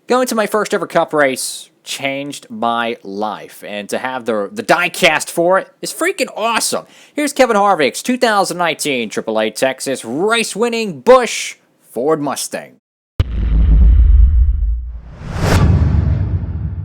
Going to my first ever cup race changed my life, and to have the diecast for it is freaking awesome. Here's Kevin Harvick's 2019 AAA Texas race-winning Busch Ford Mustang.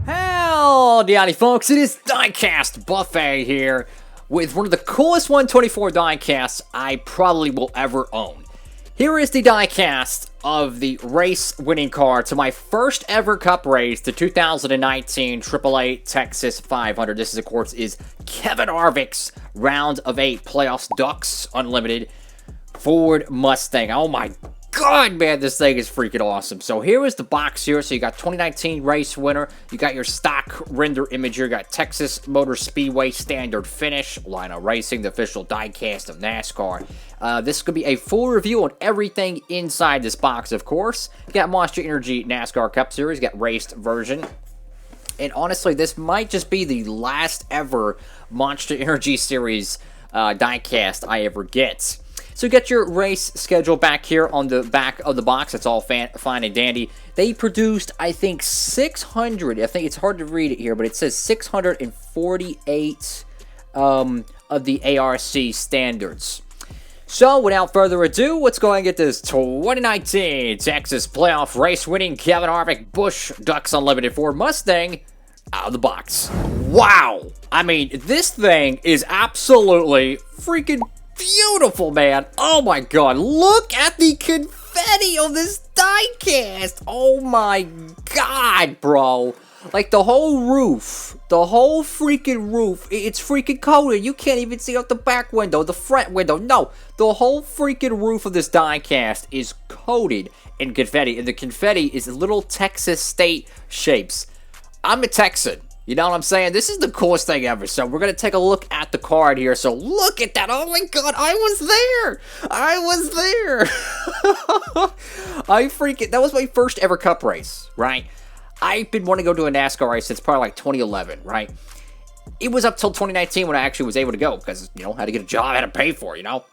Howdy folks, it is Diecastbuffet here with one of the coolest 124 diecasts I probably will ever own. Here is the diecast of the race-winning car to my first ever cup race, the 2019 AAA Texas 500. This, of course, is Kevin Harvick's Round of 8 Playoffs Ducks Unlimited Ford Mustang. Oh my god, man, this thing is freaking awesome. So here is the box here. So you got 2019 race winner. You got your stock render image here. You got Texas Motor Speedway standard finish. Lino Racing, the official diecast of NASCAR. This could be a full review on everything inside this box, of course. You got Monster Energy NASCAR Cup Series. You got raced version. And honestly, this might just be the last ever Monster Energy Series diecast I ever get. So you get your race schedule back here on the back of the box. It's all fine and dandy. They produced, I think, 600. I think it's hard to read it here, but it says 648 of the ARC standards. So, without further ado, let's go and get this 2019 Texas playoff race-winning Kevin Harvick Busch Ducks Unlimited Ford Mustang out of the box. Wow! I mean, this thing is absolutely freaking beautiful, man. Oh my god, look at the confetti on this diecast. Oh my god, bro. Like, the whole roof, the whole freaking roof, it's freaking coated. You can't even see out the back window, the front window. No, the whole freaking roof of this diecast is coated in confetti, and the confetti is little Texas state shapes. I'm a Texan. You know what I'm saying? This is the coolest thing ever. So we're going to take a look at the card here. So look at that. Oh my god, I was there. I was there. That was my first ever cup race, right? I've been wanting to go to a NASCAR race since probably like 2011, right? It was up till 2019 when I actually was able to go because, you know, I had to get a job, I had to pay for it, you know?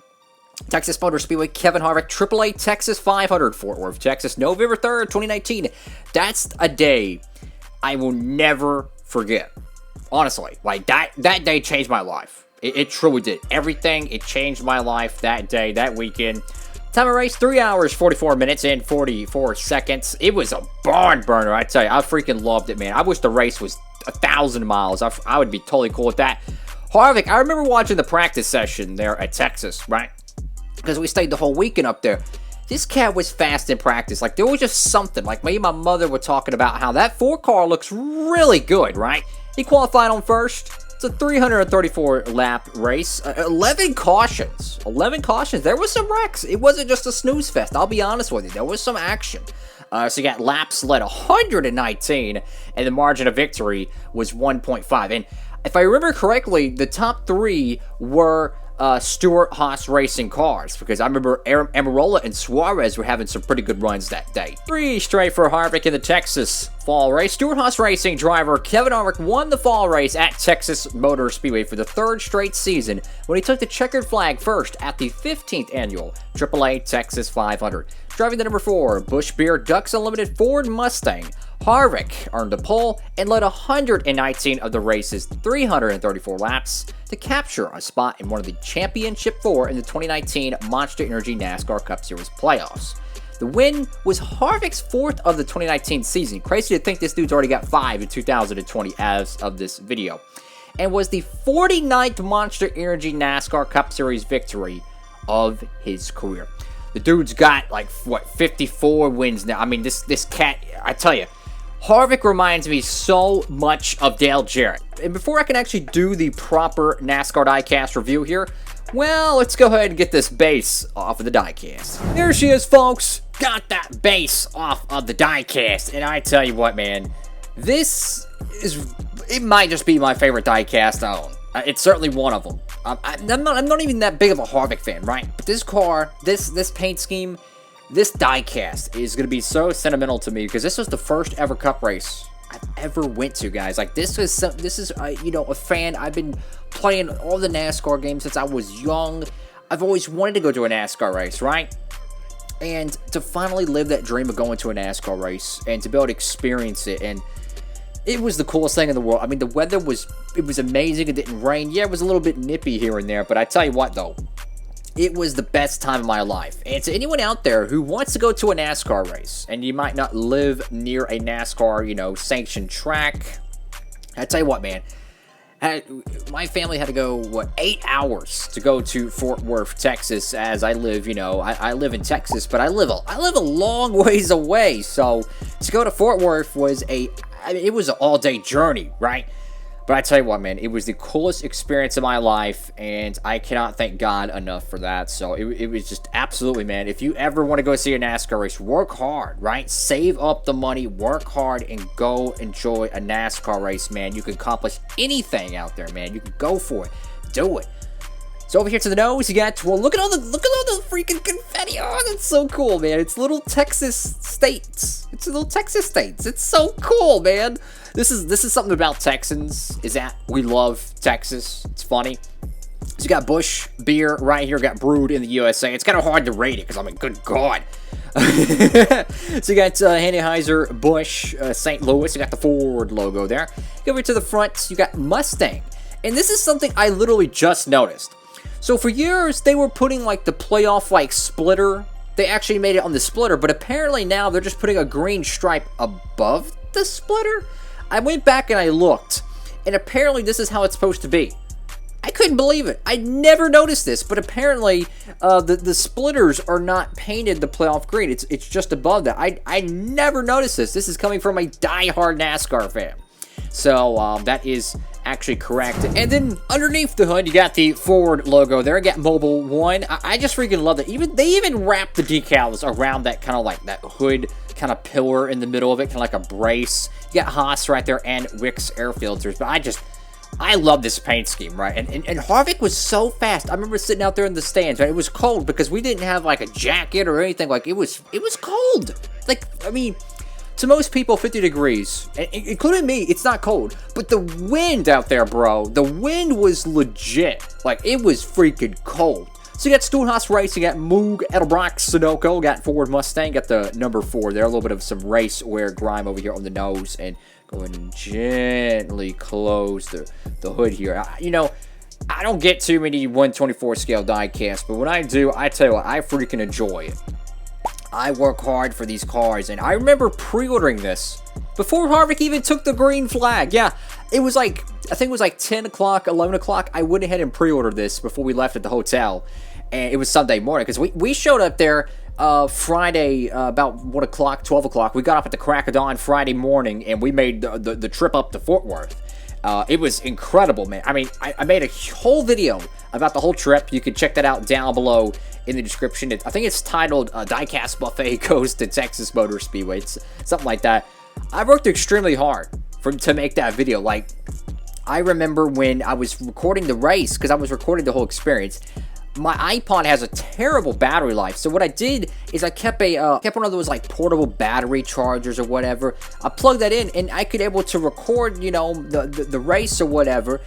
Texas Motor Speedway, Kevin Harvick, AAA Texas 500, Fort Worth, Texas, November 3rd, 2019. That's a day I will never forget. Honestly, like, that day changed my life. It truly did. Everything, it changed my life that day, that weekend. Time of race, 3 hours, 44 minutes, and 44 seconds. It was a barn burner, I tell you. I freaking loved it, man. I wish the race was 1,000 miles. I would be totally cool with that. Harvick, I remember watching the practice session there at Texas, right? Because we stayed the whole weekend up there. This cat was fast in practice. Like, there was just something. Like, me and my mother were talking about how that 4-car looks really good, right? He qualified on first. It's a 334-lap race. 11 cautions. 11 cautions. There was some wrecks. It wasn't just a snooze fest. I'll be honest with you. There was some action. So you got laps led 119, and the margin of victory was 1.5. And if I remember correctly, the top 3 were Stewart-Haas racing cars, because I remember Amarola and Suarez were having some pretty good runs that day. 3 straight for Harvick in the Texas fall race. Stewart-Haas racing driver Kevin Harvick won the fall race at Texas Motor Speedway for the 3rd straight season when he took the checkered flag first at the 15th annual AAA Texas 500. Driving the number 4 Busch Beer Ducks Unlimited Ford Mustang, Harvick earned a pole and led 119 of the race's 334 laps to capture a spot in one of the Championship 4 in the 2019 Monster Energy NASCAR Cup Series playoffs. The win was Harvick's 4th of the 2019 season. Crazy to think this dude's already got 5 in 2020 as of this video. And was the 49th Monster Energy NASCAR Cup Series victory of his career. The dude's got, like, what, 54 wins now. I mean, this cat, I tell you, Harvick reminds me so much of Dale Jarrett. And before I can actually do the proper NASCAR diecast review here, well, let's go ahead and get this base off of the diecast. There she is, folks. Got that base off of the diecast. And I tell you what, man, this is, it might just be my favorite diecast I own. It's certainly one of them. I'm not even that big of a Harvick fan, right? But this car, this paint scheme, this diecast is going to be so sentimental to me because this was the first ever cup race I've ever went to, guys. Like, this is you know, a fan. I've been playing all the NASCAR games since I was young. I've always wanted to go to a NASCAR race, right? And to finally live that dream of going to a NASCAR race and to be able to experience it, and it was the coolest thing in the world. I mean, the weather was amazing. It didn't rain. Yeah, it was a little bit nippy here and there, but I tell you what, though, it was the best time of my life. And to anyone out there who wants to go to a NASCAR race, and you might not live near a NASCAR, sanctioned track, I tell you what, man, my family had to go, 8 hours to go to Fort Worth, Texas, as I live, I live in Texas, but I live a long ways away. So to go to Fort Worth was it was an all-day journey, right? But I tell you what, man, it was the coolest experience of my life, and I cannot thank God enough for that. So it was just absolutely, man, if you ever want to go see a NASCAR race, work hard, right? Save up the money, work hard, and go enjoy a NASCAR race, man. You can accomplish anything out there, man. You can go for it. Do it. So over here to the nose, you got, look at all the freaking confetti. Oh, that's so cool, man. It's little Texas states. It's so cool, man. This is something about Texans, is that we love Texas. It's funny. So you got Busch beer right here, got brewed in the USA. It's kind of hard to rate it because, I mean, good God. So you got Anheuser-Busch, St. Louis. You got the Ford logo there. Go over to the front, you got Mustang. And this is something I literally just noticed. So for years, they were putting like the playoff like splitter. They actually made it on the splitter, but apparently now they're just putting a green stripe above the splitter. I went back and I looked, and apparently this is how it's supposed to be. I couldn't believe it. I never noticed this, but apparently the splitters are not painted the playoff green. It's just above that. I never noticed this. This is coming from a diehard NASCAR fan. So that is actually correct. And then underneath the hood, you got the Ford logo there. You got Mobile One. I just freaking love that. They even wrapped the decals around that kind of like that hood kind of pillar in the middle of it, kind of like a brace. You got Haas right there and Wix air filters. But I love this paint scheme, right? And Harvick was so fast. I remember sitting out there in the stands, right? It was cold because we didn't have like a jacket or anything. Like it was cold. Like, I mean, to most people, 50 degrees, including me, it's not cold. But the wind out there, bro, the wind was legit. Like, it was freaking cold. So you got Stewart-Haas Racing, you got Moog, Edelbrock, Sunoco, got Ford Mustang, got the number 4 there. A little bit of some race wear grime over here on the nose. And go ahead and gently close the hood here. I don't get too many 124 scale die casts, but when I do, I tell you what, I freaking enjoy it. I work hard for these cars, and I remember pre-ordering this before Harvick even took the green flag. Yeah, it was like, I think it was like 10 o'clock, 11 o'clock. I went ahead and pre-ordered this before we left at the hotel, and it was Sunday morning, because we showed up there Friday about 1 o'clock, 12 o'clock. We got off at the crack of dawn Friday morning, and we made the trip up to Fort Worth. It was incredible, man. I mean, I made a whole video about the whole trip. You can check that out down below in the description. I think it's titled Diecastbuffet Goes to Texas Motor Speedway. It's something like that. I worked extremely hard to make that video. Like, I remember when I was recording the race, because I was recording the whole experience, my iPod has a terrible battery life. So what I did is I kept one of those like portable battery chargers or whatever. I plugged that in, and I could able to record, the race or whatever,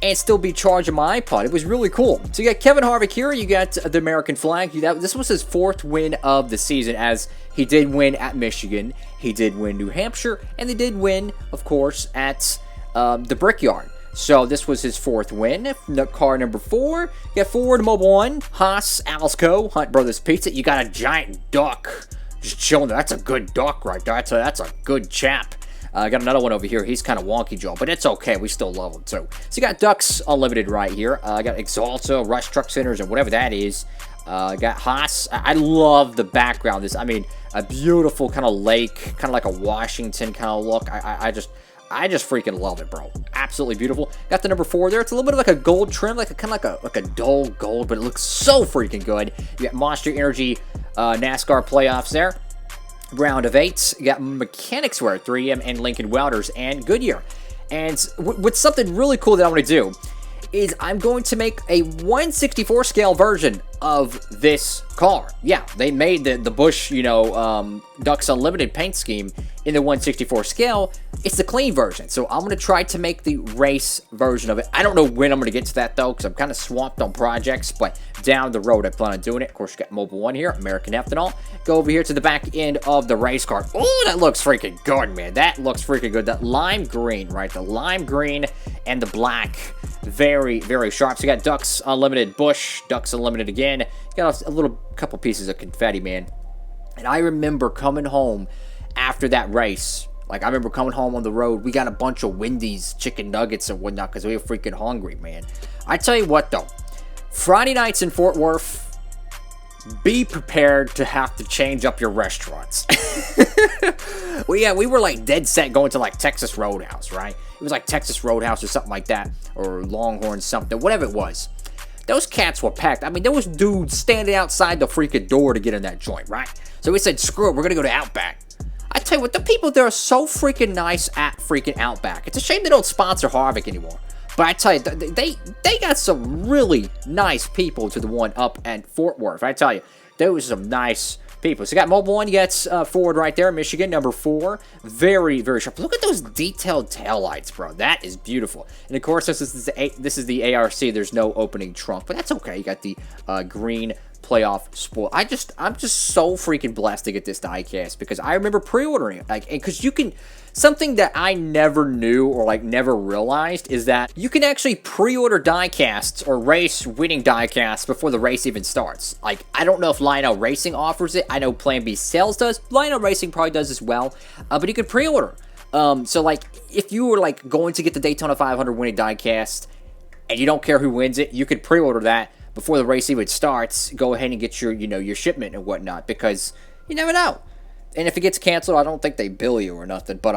and still be charging my iPod. It was really cool. So you got Kevin Harvick here. You got the American flag. This was his 4th win of the season, as he did win at Michigan. He did win New Hampshire, and they did win, of course, at the Brickyard. So this was his 4th win. Car number 4. You got Ford Mobile One, Haas, Alsco, Hunt Brothers Pizza. You got a giant duck just chilling there. That's a good duck right there. That's a good chap. I got another one over here. He's kind of wonky, Joe, but it's okay. We still love him, too. So you got Ducks Unlimited right here. I got Exalta, Rush Truck Centers, and whatever that is. Got Haas. I love the background. I mean, a beautiful kind of lake, kind of like a Washington kind of look. I just freaking love it, bro. Absolutely beautiful. Got the number 4 there. It's a little bit of like a gold trim, like a dull gold, but it looks so freaking good. You got Monster Energy NASCAR playoffs there. Round of 8. You got Mechanics Wear, 3M and Lincoln Welders and Goodyear. And what's something really cool that I want to do is I'm going to make a 1/64 scale version of this car. Yeah, they made the Busch, you know, Ducks Unlimited paint scheme in the 1/64 scale. It's the clean version, so I'm going to try to make the race version of it. I don't know when I'm going to get to that, though, because I'm kind of swamped on projects, but down the road, I plan on doing it. Of course, you got Mobile 1 here, American Ethanol. Go over here to the back end of the race car. Oh, that looks freaking good, man. That looks freaking good. That lime green, right? The lime green and the black. Very, very sharp. So you got Ducks Unlimited Busch, Ducks Unlimited again. You got a little couple pieces of confetti, man. And I remember coming home after that race. Like, I remember coming home on the road. We got a bunch of Wendy's chicken nuggets and whatnot because we were freaking hungry, man. I tell you what, though. Friday nights in Fort Worth, be prepared to have to change up your restaurants. Well, yeah, we were like dead set going to like Texas Roadhouse, right? It was like Texas Roadhouse or something like that, or Longhorn something, whatever it was. Those cats were packed. I mean, there was dudes standing outside the freaking door to get in that joint, right? So we said, screw it, we're gonna go to Outback. I tell you what, the people there are so freaking nice at freaking Outback. It's a shame they don't sponsor HARVICK anymore. But I tell you, they got some really nice people to the one up at Fort Worth. I tell you, there was some nice people. So you got Mobile 1, you got Ford right there, Michigan, number 4. Very, very sharp. Look at those detailed taillights, bro. That is beautiful. And of course, this is the ARC. There's no opening trunk, but that's okay. You got the green playoff spoil. I'm just so freaking blessed to get this diecast because I remember pre-ordering it. Like, because you can, something that I never knew or like never realized is that you can actually pre-order diecasts or race winning diecasts before the race even starts. Like, I don't know if Lionel Racing offers it. I know Plan B Sales does. Lionel Racing probably does as well. But you can pre-order. So like, if you were like going to get the Daytona 500 winning diecast and you don't care who wins it, you could pre-order that before the race even starts. Go ahead and get your, you know, your shipment and whatnot, because you never know. And if it gets canceled, I don't think they bill you or nothing, but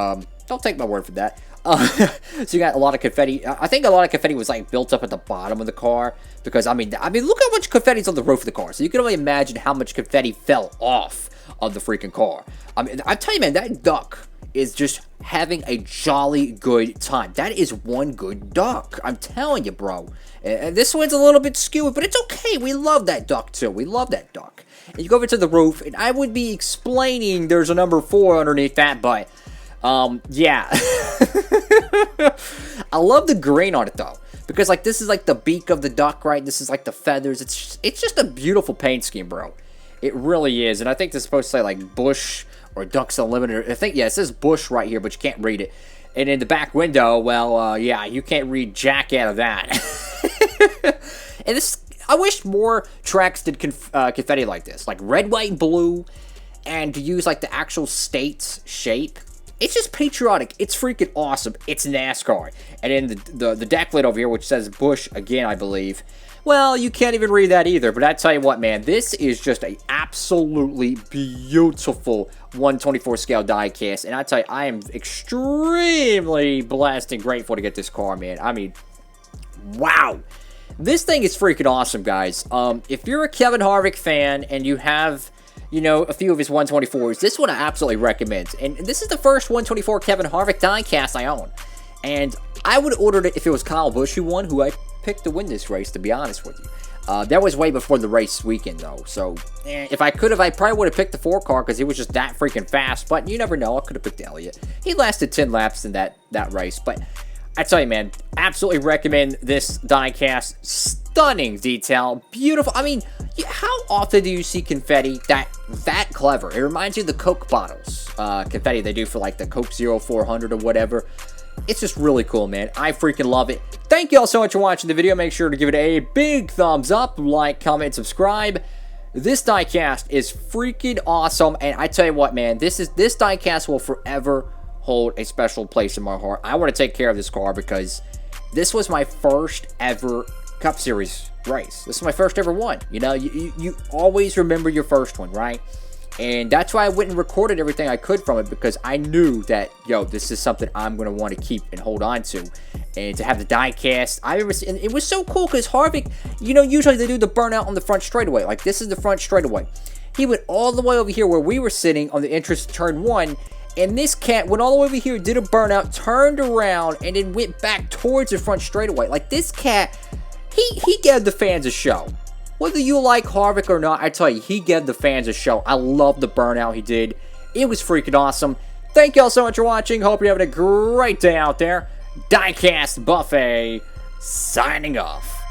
don't take my word for that. So you got a lot of confetti. I think a lot of confetti was like built up at the bottom of the car, because I mean, look how much confetti's on the roof of the car. So you can only imagine how much confetti fell off of the freaking car. I mean, I tell you, man, that duck is just having a jolly good time. That is one good duck. I'm telling you, bro. And this one's a little bit skewed, but it's okay. We love that duck, too. We love that duck. And you go over to the roof, and I would be explaining there's a number 4 underneath that, but, yeah. I love the green on it, though. Because, like, this is, like, the beak of the duck, right? This is, like, the feathers. It's just a beautiful paint scheme, bro. It really is. And I think this is supposed to say, like, Busch or Ducks Unlimited. I think, yeah, it says Busch right here, but you can't read it. And in the back window, well, yeah, you can't read jack out of that. And this, I wish more tracks did confetti like this. Like red, white, blue, and to use, like, the actual state's shape. It's just patriotic. It's freaking awesome. It's NASCAR. And then the deck lid over here, which says Busch again, I believe. Well, you can't even read that either, but I tell you what, man, this is just a absolutely beautiful 1/24 scale diecast, and I tell you, I am extremely blessed and grateful to get this car, man. I mean, wow. This thing is freaking awesome, guys. If you're a Kevin Harvick fan and you have, you know, a few of his 124s, this one I absolutely recommend. And this is the first 124 Kevin Harvick diecast I own. And I would have ordered it if it was Kyle Busch who won, who I picked to win this race, to be honest with you. That was way before the race weekend, though. So, if I could have, I probably would have picked the 4 car because he was just that freaking fast. But you never know. I could have picked Elliott. He lasted 10 laps in that race. But I tell you, man, absolutely recommend this diecast. Stunning detail. Beautiful. I mean, how often do you see confetti that clever? It reminds you of the Coke bottles. Confetti they do for, like, the Coke 0400 or whatever. It's just really cool, man. I freaking love it. Thank you all so much for watching the video. Make sure to give it a big thumbs up, like, comment, subscribe. This diecast is freaking awesome, and I tell you what, man, this diecast will forever hold a special place in my heart. I want to take care of this car because this was my first ever Cup Series race. This is my first ever one. You know, you always remember your first one, right? And that's why I went and recorded everything I could from it, because I knew that, yo, this is something I'm going to want to keep and hold on to. And to have the diecast, and it was so cool because Harvick, you know, usually they do the burnout on the front straightaway. Like, this is the front straightaway. He went all the way over here where we were sitting on the entrance to turn 1, And this cat went all the way over here, did a burnout, turned around, and then went back towards the front straightaway. Like, this cat, he gave the fans a show. Whether you like Harvick or not, I tell you, he gave the fans a show. I love the burnout he did. It was freaking awesome. Thank y'all so much for watching. Hope you're having a great day out there. Diecastbuffet signing off.